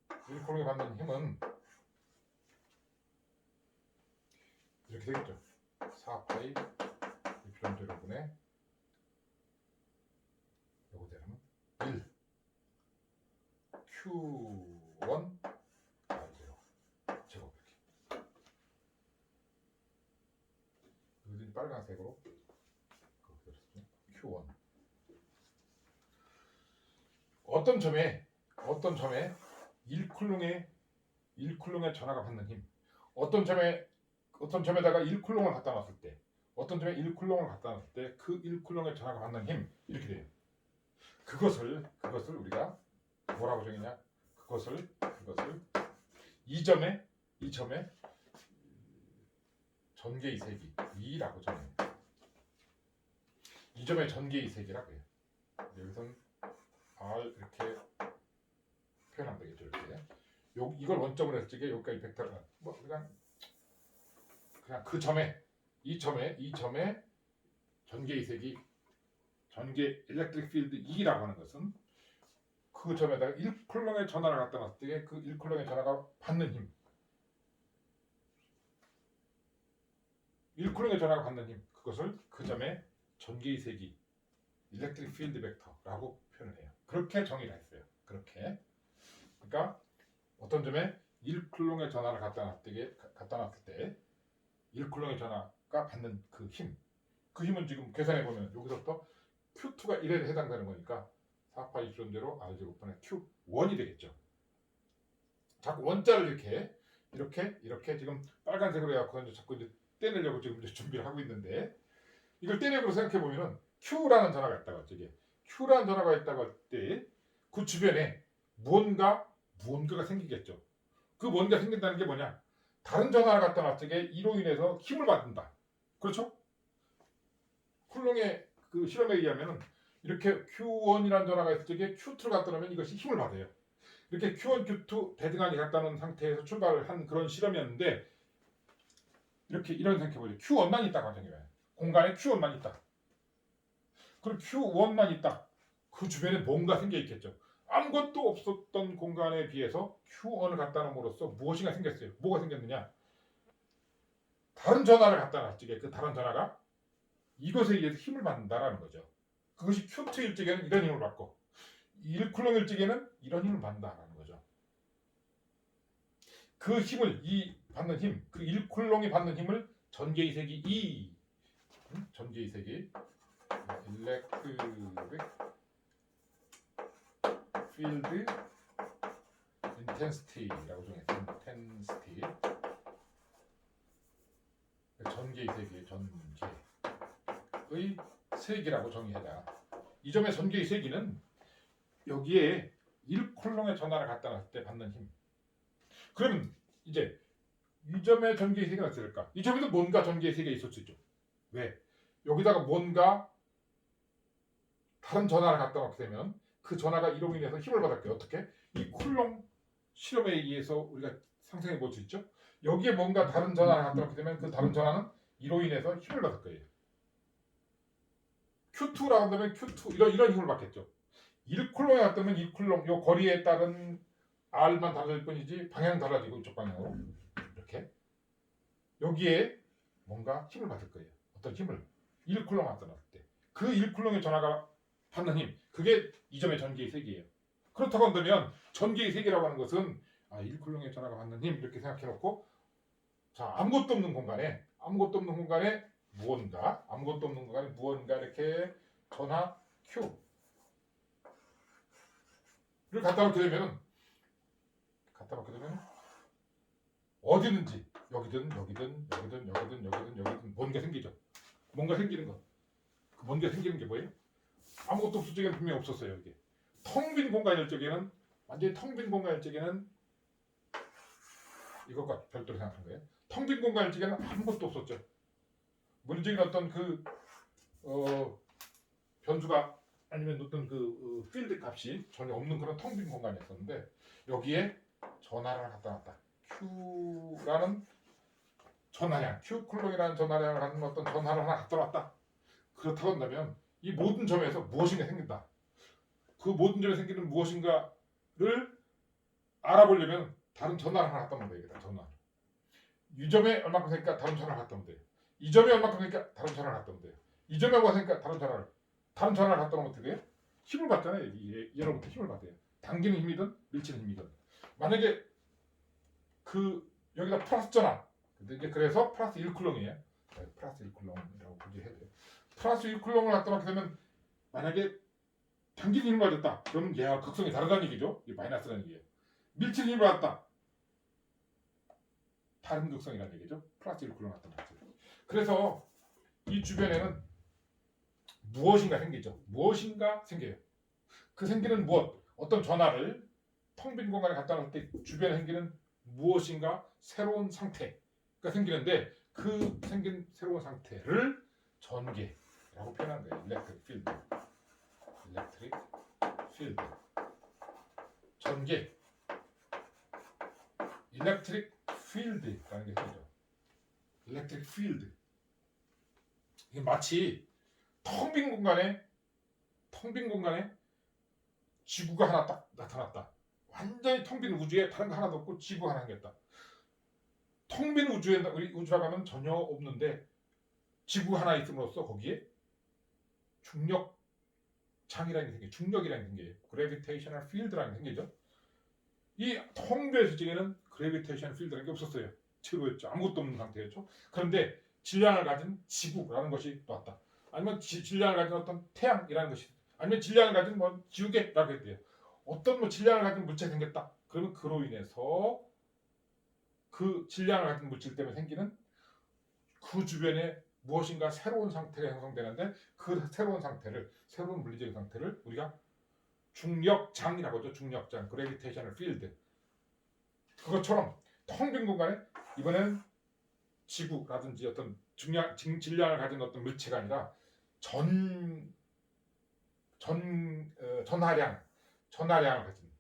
1쿨롱이 받는 힘은 이렇게 되겠죠. 4파이 입시론 제로분의 요거 되면 1 Q1 R0 제곱 이렇게 여기 빨간색으로 Q1 어떤 점에 1쿨롱의 전하가 받는 힘 어떤 점에다가 1쿨롱을 갖다 놨을 때 어떤 점에 1쿨롱을 갖다 놨을 때 그 1쿨롱의 전하가 받는 힘 이렇게 돼요. 그것을 우리가 뭐라고 정했냐? 그것을 이 점에 전개의 세기 2라고 정해요. 이 점의 전개의 세기라고 해요. 여기서는 R 이렇게 표현하면 되겠죠. 이렇게 이걸 원점으로 했을 때 여기까지 벡터가 뭐 그냥 그 점에 이 점에 전개의 세기 전개 일렉트릭 필드 2라고 하는 것은 그 점에다가 1쿨롱의 전하를 갖다 놨을 때 그 1쿨롱의 전하가 받는 힘 1쿨롱의 전하가 받는 힘 그것을 그 점에 전기의 세기, 일렉트릭 필드 벡터라고 표현을 해요. 그렇게 정의를 했어요. 그렇게. 그러니까 어떤 점에 1쿨롱의 전하를 갖다 놨을 때 1쿨롱의 전하가 받는 그 힘, 그 힘은 지금 계산해 보면 여기서부터 Q2가 1에 해당되는 거니까 4파 입선대로 R 제곱분의 Q1이 되겠죠. 자꾸 원자를 이렇게 지금 빨간색으로 해갖고 이제 자꾸 이제 떼내려고 지금 이제 준비를 하고 있는데, 이걸 떼내고 생각해 보면은 Q라는 전하가 있다고 했죠. 이게 Q라는 전하가 있다고 할 때 그 주변에 무언가가 생기겠죠. 그 뭔가 생긴다는 게 뭐냐? 다른 전하를 갖다 놨을 때 이로 인해서 힘을 받는다. 그렇죠? 쿨롱의 그 실험에 의하면은 이렇게 Q1이라는 전하가 있을 때 Q2를 갖다 놓으면 이것이 힘을 받아요. 이렇게 Q1, Q2 대등하게 갖다 놓은 상태에서 출발을 한 그런 실험이었는데, 이렇게 이런 생각해보죠. Q1만 있다고 하잖아요. 공간에 Q1만 있다. 그럼 Q1만 있다. 그 주변에 뭔가 생겨 있겠죠. 아무것도 없었던 공간에 비해서 Q1을 갖다 놓음으로써 무엇인가 생겼어요. 뭐가 생겼느냐? 다른 전하를 갖다 놨지. 그 다른 전하가 이것에 의해서 힘을 받는다라는 거죠. 그것이 Q2일 적에는 이런 힘을 받고 1쿨롱일 적에는 이런 힘을 받는다라는 거죠. 그 힘을, 이 받는 힘, 그 1쿨롱이 받는 힘을 전개의 세기 E, 전개의 세기 일렉트릭 필드 인텐시티라고 정했어요. 인텐시티, 전개의 세기, 전개의 세기라고 정의해라. 이 점의 전개의 세기는 여기에 1쿨롱의 전하를 갖다 놨을 때 받는 힘. 그러면 이제 이 점의 전개의 세기가 어떨까? 이 점에도 뭔가 전개의 세기가 있을 수 있죠. 왜? 여기다가 뭔가 다른 전하를 갖다 놓게 되면 그 전하가 이로 인해서 힘을 받았고요. 어떻게? 이 쿨롱 실험에 의해서 우리가 상상해 볼 수 있죠. 여기에 뭔가 다른 전하를 갖다 놓게 되면 그 다른 전하는 이로 인해서 힘을 받을 거예요. Q2라고 한다면 Q2 이런 힘을 받겠죠. 1쿨롱에 갔다면 1쿨롱 요 거리에 따른 R만 달라질 뿐이지 방향 달라지고 이쪽 방향으로 이렇게 여기에 뭔가 힘을 받을 거예요. 어떤 힘을 1쿨롱 갖다 놨을 때 그 1쿨롱의 전하가 받는 힘, 그게 이 점의 전개의 세기예요. 그렇다고 한다면 전개의 세기라고 하는 것은 1쿨롱의 전하가 받는 힘 이렇게 생각해 놓고, 자, 아무것도 없는 공간에 무언가 이렇게 전하 Q를 갖다 놓게 되면 어디든지 여기든 뭔가 생기죠. 뭔가 생기는 거. 그 뭔가 생기는 게 뭐예요? 아무것도 없을 적에는 분명히 없었어요. 이게 텅 빈 공간일 적에는, 완전히 텅 빈 공간일 적에는 이것과 별도로 생각한 거예요. 텅 빈 공간일 적에는 아무것도 없었죠. 물리적인 어떤 변수가 아니면 어떤 필드 값이 전혀 없는 그런 텅 빈 공간이었었는데, 여기에 전하를 갖다 놨다. Q라는 전하량, Q쿨롱이라는 전하량을 갖는 어떤 전하를 하나 갖다 놨다. 그렇다고 한다면 이 모든 점에서 무엇인가 생긴다. 그 모든 점에 생기는 무엇인가를 알아보려면 다른 전하를 하나 갖다 놓으면 되겠다. 전하. 이 점에 얼마큼 생기니까 다른 전하를 갖다 놓으면 돼요. 이 점에 얼마큼 생기니까 다른 전하를 갖다 놓으면 돼요. 이 점에 얼마큼 생기니까 다른 전하를 갖다 놓으면 어떻게 돼요? 힘을 받잖아요. 얘로부터 힘을 받아요. 당기는 힘이든 밀치는 힘이든. 만약에 여기다 플러스 전하. 근데 이제 그래서 플러스 1쿨롱이에요. 플러스 1쿨롱이라고 부지해야 돼요. 플러스 1쿨롱을 갖다 놓게 되면 만약에 당기는 힘을 받았다. 그러면 얘와 극성이 다르다는 얘기죠. 이게 마이너스라는 얘기예요. 밀치는 힘을 받았다. 다른 극성이라는 얘기죠. 플러스 1쿨롱 갖다 놨죠. 그래서 이 주변에는 무엇인가 생기죠. 무엇인가 생겨요. 그 생기는 무엇? 어떤 전하를 텅 빈 공간에 갖다 놓을 때 주변에 생기는 무엇인가 새로운 상태가 생기는데, 그 생긴 새로운 상태를 전개라고 표현한 거예요. 일렉트릭 필드 전개, 일렉트릭 필드라는 게 있죠. 일렉트릭 필드. 이게 마치 텅 빈 공간에 지구가 하나 딱 나타났다. 완전히 텅 빈 우주에 다른 거 하나도 없고 지구가 하나 생겼다. 텅 빈 우주라고 하면 전혀 없는데 지구 하나 있음으로써 거기에 중력 장이라는 게 생겨요. 중력이라는 게 생겨요. 그래비테이셔널 필드라는 게 생기죠. 이 통배의 수직에는 그래비테이셔널 필드라는 게 없었어요. 제로였죠. 아무것도 없는 상태였죠. 그런데 질량을 가진 지구라는 것이 나왔다. 아니면 질량을 가진 어떤 태양이라는 것이, 아니면 질량을 가진 뭐 지우개라고 해도 돼요. 어떤 뭐 질량을 가진 물체가 생겼다. 그러면 그로 인해서 그 질량을 가진 물질 때문에 생기는 그 주변에 무엇인가 새로운 상태가 형성되는데, 그 새로운 상태를, 새로운 물리적인 상태를 우리가 중력장이라고 하죠. 중력장, 그래비테이셔널 필드. 그것처럼 텅 빈 공간에 이번에는 지구라든지 어떤 질량을 가진 어떤 물체가 아니라 전하량을 가진,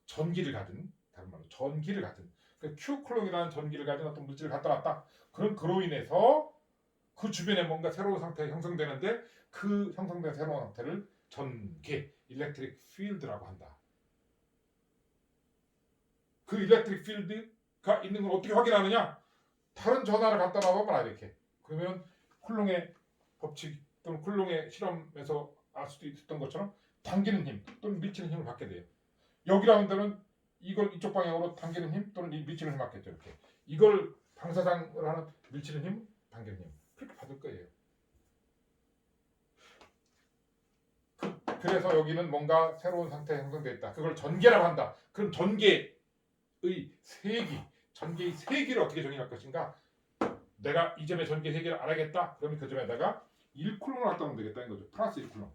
전기를 가진, 다른 말로 전기를 가진, 그 Q쿨롱이라는 전기를 가진 어떤 물질을 갖다 놨다. 그로 인해서 그 주변에 뭔가 새로운 상태가 형성되는데, 그 형성된 새로운 상태를 전기, 일렉트릭 필드라고 한다. 그 일렉트릭 필드가 있는 걸 어떻게 확인하느냐? 다른 전하를 갖다 놔봐라 이렇게. 그러면 쿨롱의 법칙 또는 쿨롱의 실험에서 알 수도 있었던 것처럼 당기는 힘 또는 미치는 힘을 받게 돼요. 여기라는 데는 이걸 이쪽 방향으로 당기는 힘 또는 미치는 힘을 받겠죠. 이렇게. 이걸 방사장을 하는 미치는 힘, 당기는 힘, 그렇게 받을 거예요. 그래서 여기는 뭔가 새로운 상태가 형성되어 있다. 그걸 전개라고 한다. 그럼 전개의 세기, 전개의 세기를 어떻게 정의할 것인가? 내가 이 점의 전개 세기를 알아야겠다. 그러면 그 점에다가 1쿨롱을 갖다 놓으면 되겠다는 거죠. 플러스 1쿨롱.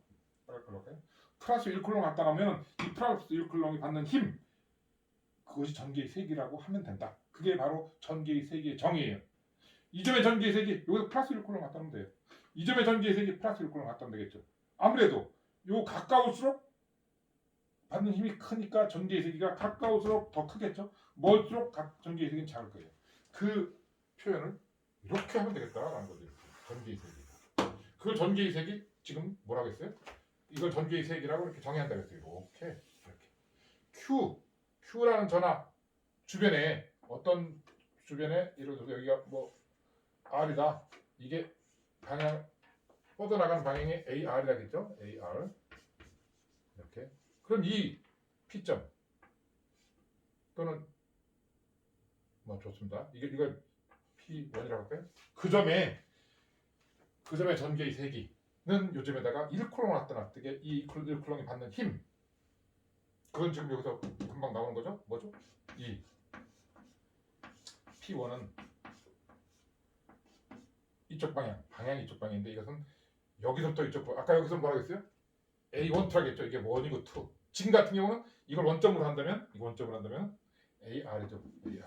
플러스 1쿨롱 갖다 놓으면 이 플러스 1쿨롱이 받는 힘, 그것이 전개의 세기라고 하면 된다. 그게 바로 전개의 세기의 정의예요. 이 점의 전개의 세기, 여기서 플러스 1쿨롱 갖다 놓으면 돼요. 이 점의 전개의 세기 플러스 1쿨롱 갖다 놓으면 되겠죠. 아무래도 요 가까울수록 받는 힘이 크니까 전개의 세기가 가까울수록 더 크겠죠. 멀수록 전개의 세기는 작을 거예요. 그 표현을 이렇게 하면 되겠다라는 거죠. 전개의 세기. 그걸 전개의 세기, 지금 뭐라고 했어요? 이걸 전개의 세기라고 이렇게 정의한다고 했어요. 이렇게. Q라는 전하 주변에 어떤 주변에 예를 들어서 여기가 뭐 R이다. 이게 방향 뻗어나가는 방향이 AR이라겠죠? AR. 이렇게. 그럼 이 P점 또는 뭐 좋습니다. 이걸 P1이라고 할까요? 그 점의 전개의 세기는 요즘에다가 1쿨롱을 갖다 놨더니 이 1쿨롱이 받는 힘, 그건 지금 여기서 금방 나오는 거죠? 뭐죠? 이 P1은 이쪽 방향이 이쪽 방향인데, 이것은 여기서부터 이쪽, 아까 여기서 뭐라고 했어요? A1 하겠죠. 이게 1이고 2. 지금 같은 경우는 이걸 원점으로 한다면 AR이죠. AR.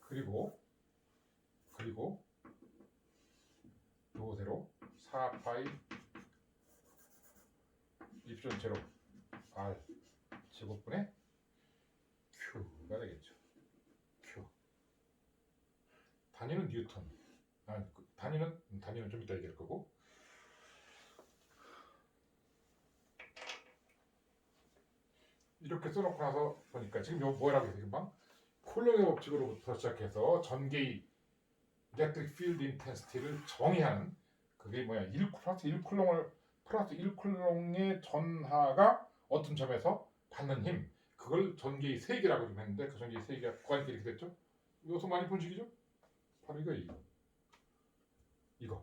그리고 요새로 4파이 입전 제로 R 제곱분의 Q가 되겠죠. Q. 단위는 뉴턴. 단위는 좀 이따 얘기할 거고. 이렇게 써놓고 나서 보니까 지금 요 뭐라고 해요? 금방 쿨롱의 법칙으로부터 시작해서 전개의 일렉트릭 필드 인텐시티를 정의하는, 그게 뭐야? 1 플러스 1쿨롱의 전하가 어떤 점에서 받는 힘, 그걸 전개의 세기라고 좀 했는데, 그 전개의 세기가 구간이 이렇게 됐죠? 요소 많이 본 식이죠? 바로 이거.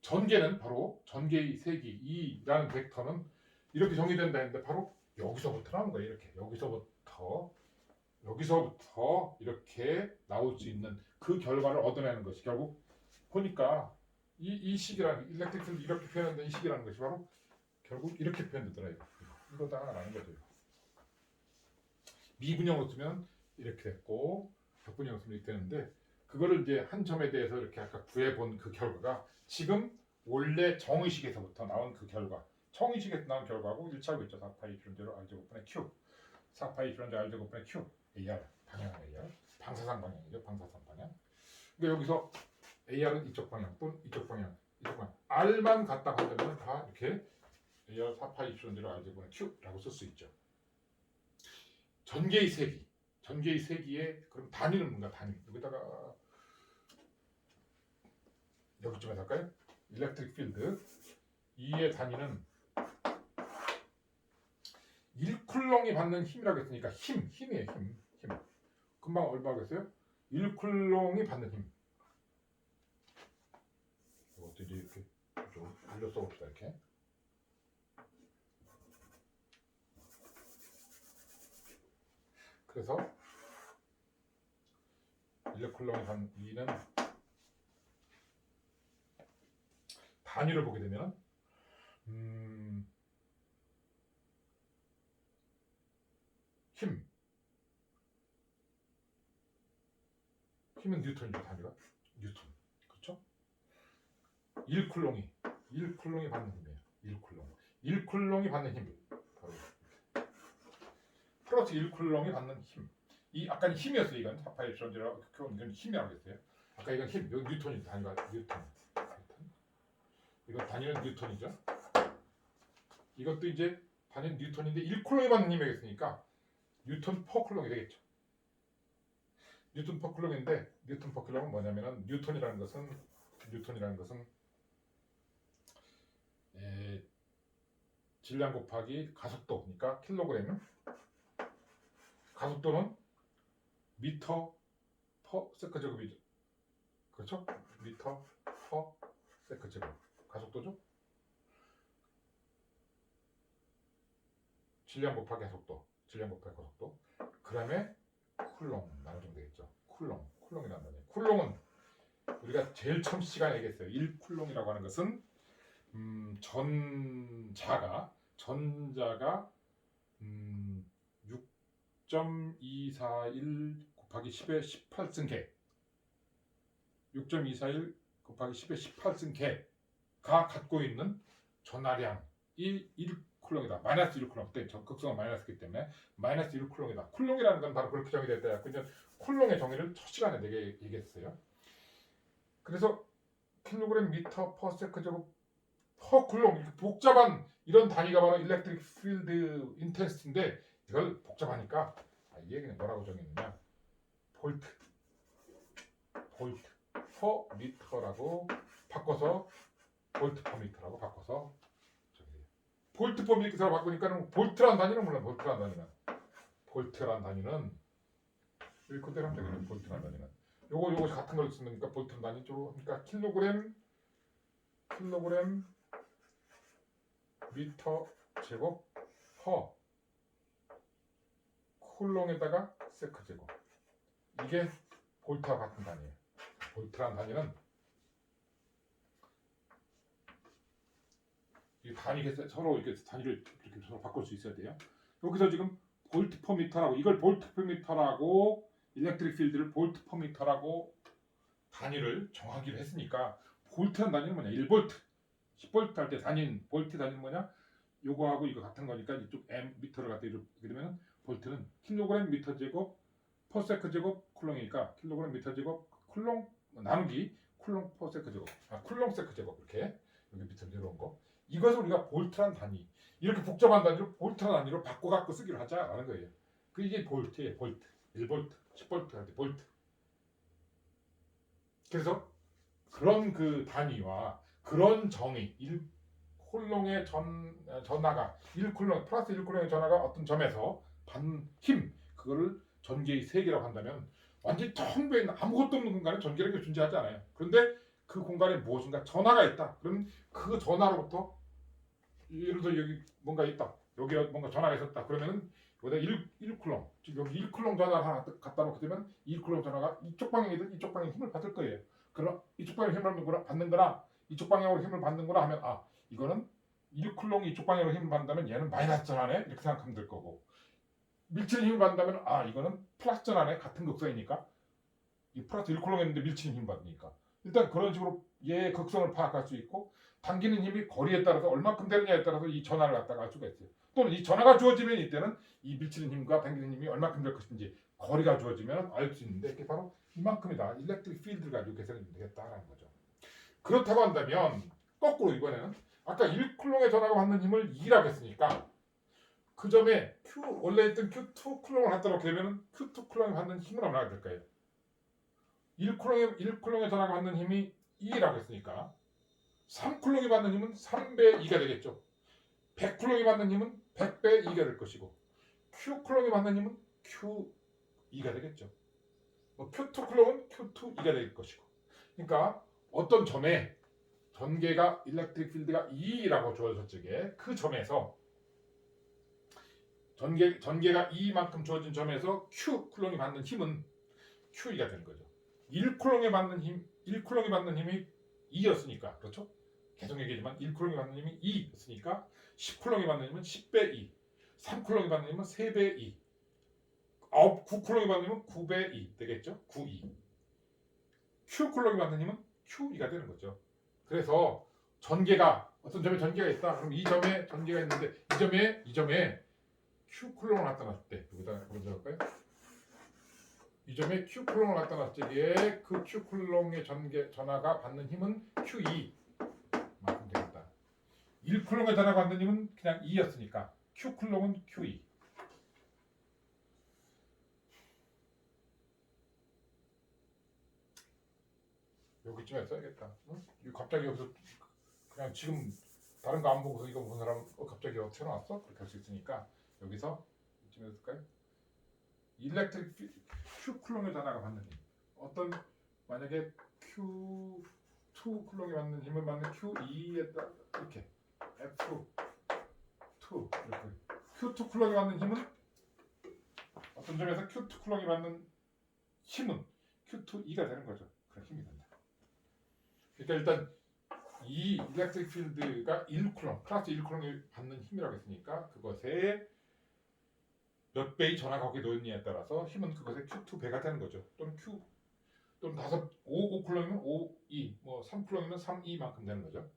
전개는 바로 전개의 세기, E라는 벡터는 이렇게 정의된다 했는데 바로 여기서부터 나온 거예요. 이렇게 여기서부터 이렇게 나올 수 있는 그 결과를 얻어내는 것이, 결국 보니까 이 식이라는, 일렉트릭 필드 이렇게 표현한다, 이 식이라는 것이 바로 결국 이렇게 표현되더라고요. 이거다라는 거죠. 미분형으로 쓰면 이렇게 됐고 격분형으로 쓰면 이렇게 되는데, 그거를 이제 한 점에 대해서 이렇게 아까 구해본 그 결과가 지금 원래 정의식에서부터 나온 그 결과, 정의식에서 나온 결과하고 일치하고 있죠. 4파이 입전제로 R제곱분의 Q, 4파이 입전제로 R제곱분의 Q, AR, 방향 AR, 방사선 방향이죠. 방사선 방향. 그러니까 여기서 AR은 이쪽 방향 또는 이쪽 방향, R만 갖다 한다면 다 이렇게 AR 4파이 입전제로 R제곱분의 Q라고 쓸 수 있죠. 전개의 세기의 그럼 단위는 뭔가, 단위. 여기다가 여기쯤에서 할까요? 일렉트릭 필드 E의 단위는 1쿨롱이 받는 힘이라고 했으니까 힘이에요. 힘. 금방 얼마라고 했어요? 1쿨롱이 받는 힘. 이것도 이제 이렇게 좀 올려 써봅시다. 이렇게. 그래서 1쿨롱이 받는 E는 단위를 보게 되면 힘은 뉴턴이죠. 단위가 뉴턴. 그렇죠? 1쿨롱이 받는 힘이에요. 1쿨롱이 받는 힘. 바로 플러스 1쿨롱이 받는 힘. 이 아까는 힘이었어요. 이건 4파이션이라고 이건 힘이라고 했어요. 아까 이건 힘. 여기 뉴턴이죠. 단위가 뉴턴. 이건 단위는 뉴턴이죠. 이것도 이제 단위는 뉴턴인데 1쿨롱이 받는 힘이겠으니까 뉴턴 퍼 쿨롱이 되겠죠. 뉴턴 퍼 쿨롱인데 뉴턴 퍼 쿨롱은 뭐냐면은 뉴턴이라는 것은 질량 곱하기 가속도니까 킬로그램은 가속도는 미터 퍼 세컨 제곱이죠. 그렇죠? 미터 퍼 세컨 제곱 가속도죠. 질량 곱하기 가속도 그다음에 쿨롱 나눠주면 되겠죠. 쿨롱이라는 단위. 쿨롱은 우리가 제일 처음 시간에 얘기했어요. 1쿨롱이라고 하는 것은 전자가 6.241 곱하기 10의 18승계 6.241 곱하기 10의 18승계가 갖고 있는 전하량이 1쿨롱이다. 마이너스 1쿨롱. 그때 극성은 마이너스이기 때문에 마이너스 1쿨롱이다. 쿨롱이라는 건 바로 그렇게 정의됐다. 그냥 쿨롱의 정의를 첫 시간에 내게 얘기했어요. 그래서 킬로그램 미터 퍼 세컨드 제곱 퍼 쿨롱 이렇게 복잡한 이런 단위가 바로 일렉트릭 필드 인텐시티인데 이걸 복잡하니까 이 얘기는 뭐라고 정했느냐 볼트 퍼 미터라고 바꿔서 볼트 퍼 미터라고 바꿔서 볼트 퍼 미터라고 바꾸니까는 볼트란 단위는 몰라. 볼트란 단위는 여기 그대로 하면 되겠네. 볼트란 단위는 요거 같은 걸 쓰니까 볼트란 단위 쪽으로 그러니까 킬로그램 미터 제곱 퍼 쿨롱에다가 세컨 제곱 이게 볼트와 같은 단위예요. 볼트란 단위는 이 단위 서로 이렇게 단위를 이렇게 서로 바꿀 수 있어야 돼요. 여기서 지금 볼트 퍼 미터라고 이걸 볼트 퍼 미터라고 일렉트릭 필드를 볼트 퍼 미터라고 단위를 정하기로 했으니까 볼트란 단위는 뭐냐? 1볼트 10볼트 할 때 단위는 볼트 단위는 뭐냐? 요거하고 이거 같은 거니까 이쪽 m 미터를 갖다 이렇게 되면 볼트는 킬로그램 미터 제곱 퍼 세컨드 제곱 쿨롱이니까 킬로그램 미터 제곱 쿨롱 나누기 쿨롱 퍼 세컨드 제곱 쿨롱 세컨드 제곱 이렇게 여기 밑으로 내려온 거 이것을 우리가 볼트란 단위 이렇게 복잡한 단위로 볼트란 단위로 바꿔갖고 쓰기로 하자라는 거예요. 그 이게 볼트예요. 볼트 1볼트 10볼트 할 때 볼트. 그래서 그런 그 단위와 그런 정의 1쿨롱의 전하가 1쿨롱 플러스 1쿨롱의 전하가 어떤 점에서 받는 힘 그거를 전기의 세기라고 한다면 완전히 텅 비어 있는 아무것도 없는 공간에 전기라는 게 존재하지 않아요. 그런데 그 공간에 무엇인가 전하가 있다. 그럼 그 전하로부터 예를 들어 여기 뭔가 있다. 여기 뭔가 전하가 있었다. 그러면은 여기다 1쿨롱 즉 여기 1쿨롱 전하를 하나 갖다 놓게 되면 1쿨롱 전하가 이쪽 방향이든 이쪽 방향 힘을 받을 거예요. 그럼 이쪽 방향 힘을 받는거나 이쪽 방향으로 힘을 받는구나 하면 이거는 1쿨롱이 이쪽 방향으로 힘을 받는다면 얘는 마이너스 전하네 이렇게 생각하면 될 거고 밀치는 힘을 받는다면 이거는 플러스 전하네 같은 극성이니까 이 플러스 1쿨롱이었는데 밀치는 힘을 받으니까 일단 그런 식으로 얘의 극성을 파악할 수 있고 당기는 힘이 거리에 따라서 얼마큼 되느냐에 따라서 이 전하를 갖다가 알 수가 있어요. 또는 이 전하가 주어지면 이때는 이 밀치는 힘과 당기는 힘이 얼마큼 될 것인지 거리가 주어지면 알 수 있는데 그게 바로 이만큼이다. 일렉트릭 필드를 가지고 계산이 되겠다는 거죠. 그렇다고 한다면 거꾸로 이번에는 아까 1쿨롱의 전하가 받는 힘을 2라고 했으니까 그 점에 원래 있던 Q2 쿨롱을 갖다 놓게 되면 Q2 쿨롱이 받는 힘은 얼마나 될까요? 1쿨롱의 전하가 받는 힘이 2라고 했으니까 3쿨롱이 받는 힘은 3배 2가 되겠죠. 100쿨롱이 받는 힘은 100배 2가 될 것이고 Q쿨롱이 받는 힘은 Q2가 되겠죠. 뭐 Q2쿨롱은 Q2 2가 될 것이고. 그러니까 어떤 점에 전개가 일렉트릭 필드가 2라고 주어졌을 적에 그 점에서 전개가 2만큼 주어진 점에서 Q쿨롱이 받는 힘은 Q2가 되는 거죠. 1쿨롱에 받는 힘이 2였으니까 그렇죠? 계속 얘기하지만 1쿨롱이 받는 힘이 2였으니까 10쿨롱이 받는 힘은 10배 2, 3쿨롱이 받는 힘은 3배 2, 9쿨롱이 받는 힘은 9배 2 되겠죠? 9, 2. Q쿨롱이 받는 힘은 Q2가 되는 거죠. 그래서 전개가 어떤 점에 전개가 있다. 그럼 이 점에 전개가 있는데 이 점에 Q쿨롱을 갖다 놨을 때 여기다 볼까요? 이 점에 Q쿨롱을 갖다 놨을 때에 그 Q쿨롱의 전하가 받는 힘은 Q2 만큼 되겠다. 1쿨롱의 전하가 받는 힘은 그냥 2였으니까 Q쿨롱은 Q2. 여기쯤에 써야겠다. 응? 갑자기 여기서 그냥 지금 다른 거 안 보고서 이거 본 사람 갑자기 어떻게 나왔어? 그렇게 할 수 있으니까 여기서 이쯤에 쓸까요? 일렉트릭 Q쿨롱의 전하가 받는 힘. 어떤 만약에 Q2 쿨롱이 받는 힘을 받는 Q2에다 이렇게 F2 이렇게 Q2 쿨롱이 받는 힘은 어떤 점에서 Q2 쿨롱이 받는 힘은 Q2E가 되는 거죠. 그런 힘이 된다. 그러니까 일단 이 일렉트릭 필드가 1쿨롱, 플러스 1쿨롱이 받는 힘이라고 했으니까 그것에 몇 배의 전하가 거기에 놓였느냐에 따라서 힘은 그것의 Q2배가 되는 거죠. 또는 또는 5쿨롱이면 5, 2, 뭐 3쿨롱이면 3, 2만큼 되는 거죠.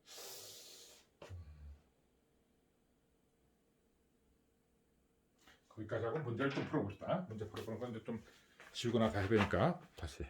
거기까지 하고 문제를 좀 풀어봅시다. 문제 풀어보는 건 이제 좀 지우고 나서 해야 되니까 다시